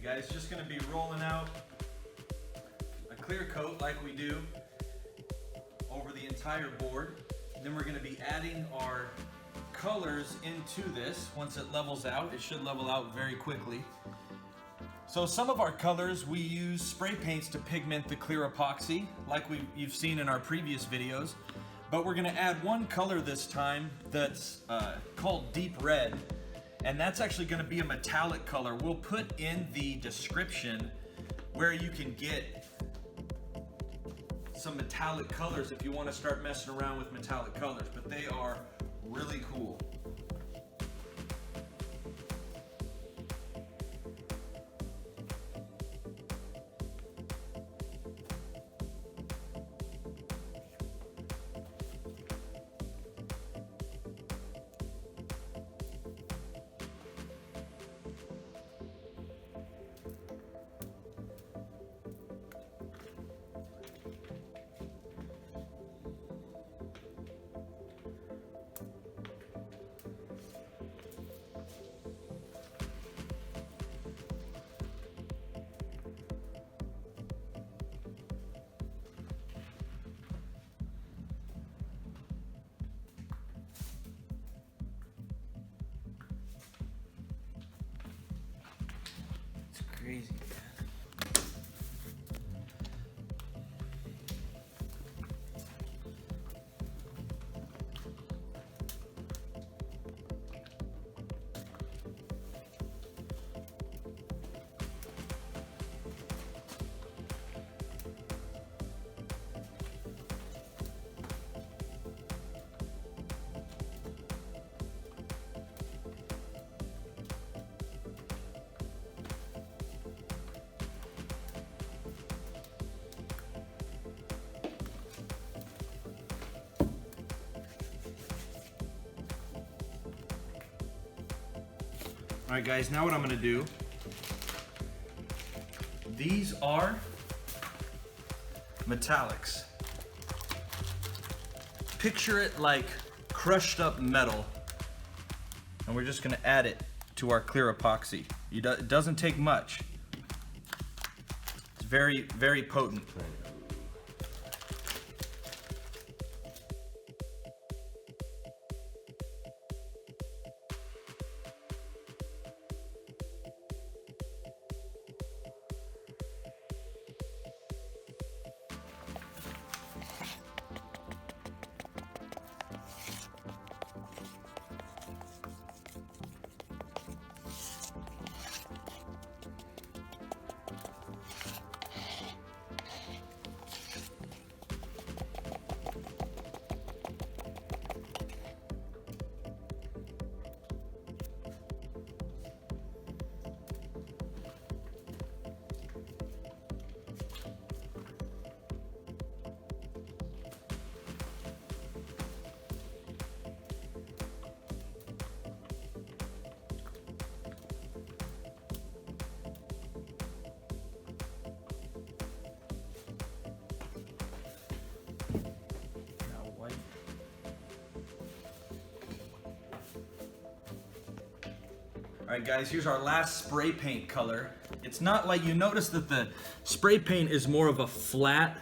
Guys, just gonna be rolling out a clear coat like we do over the entire board. And then we're gonna be adding our colors into this. Once it levels out, it should level out very quickly. So some of our colors, we use spray paints to pigment the clear epoxy, like you've seen in our previous videos. But we're gonna add one color this time that's called deep red. And that's actually gonna be a metallic color. We'll put in the description where you can get some metallic colors if you wanna start messing around with metallic colors, but they are really cool. Crazy, man. All right, guys, now what I'm gonna do, these are metallics. Picture it like crushed up metal, and we're just gonna add it to our clear epoxy. It doesn't take much. It's very, very potent. All right, guys, here's our last spray paint color. It's not like, you notice that the spray paint is more of a flat,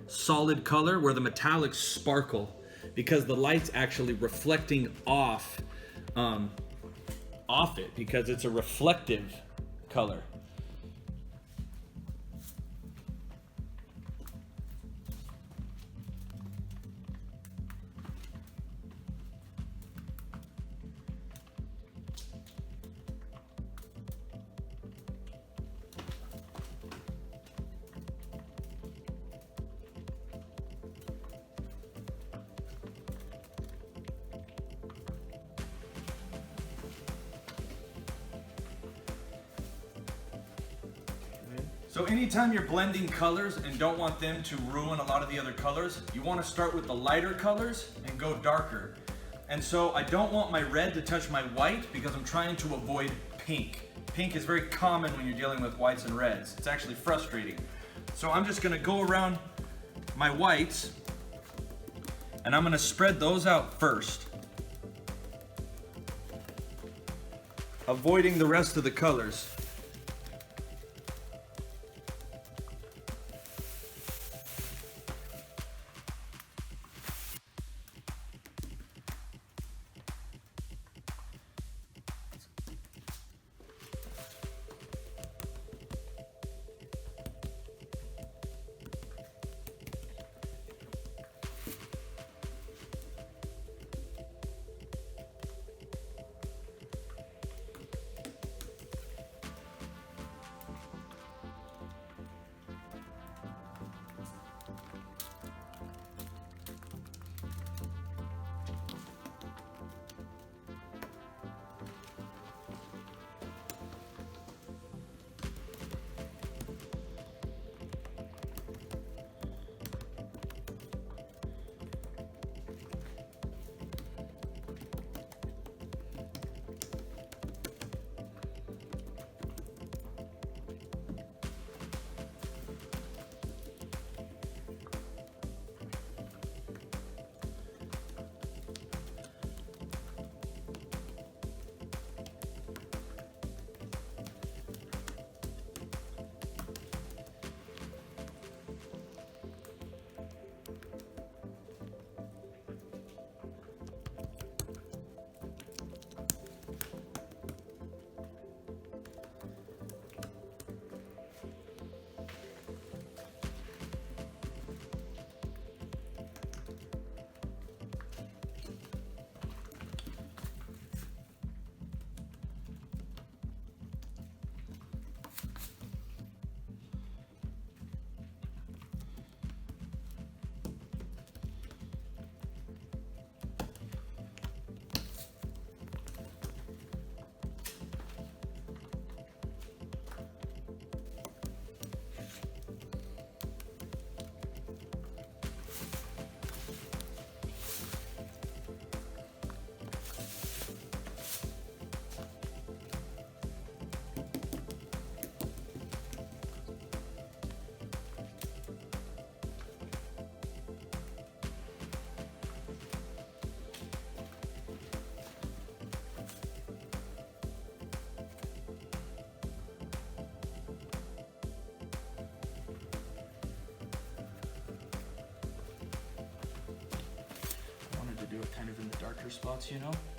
solid color where the metallics sparkle because the light's actually reflecting off it because it's a reflective color. So anytime you're blending colors and don't want them to ruin a lot of the other colors, you want to start with the lighter colors and go darker. And so I don't want my red to touch my white because I'm trying to avoid pink. Pink is very common when you're dealing with whites and reds. It's actually frustrating. So I'm just gonna go around my whites and I'm gonna spread those out first, avoiding the rest of the colors. spots, you know?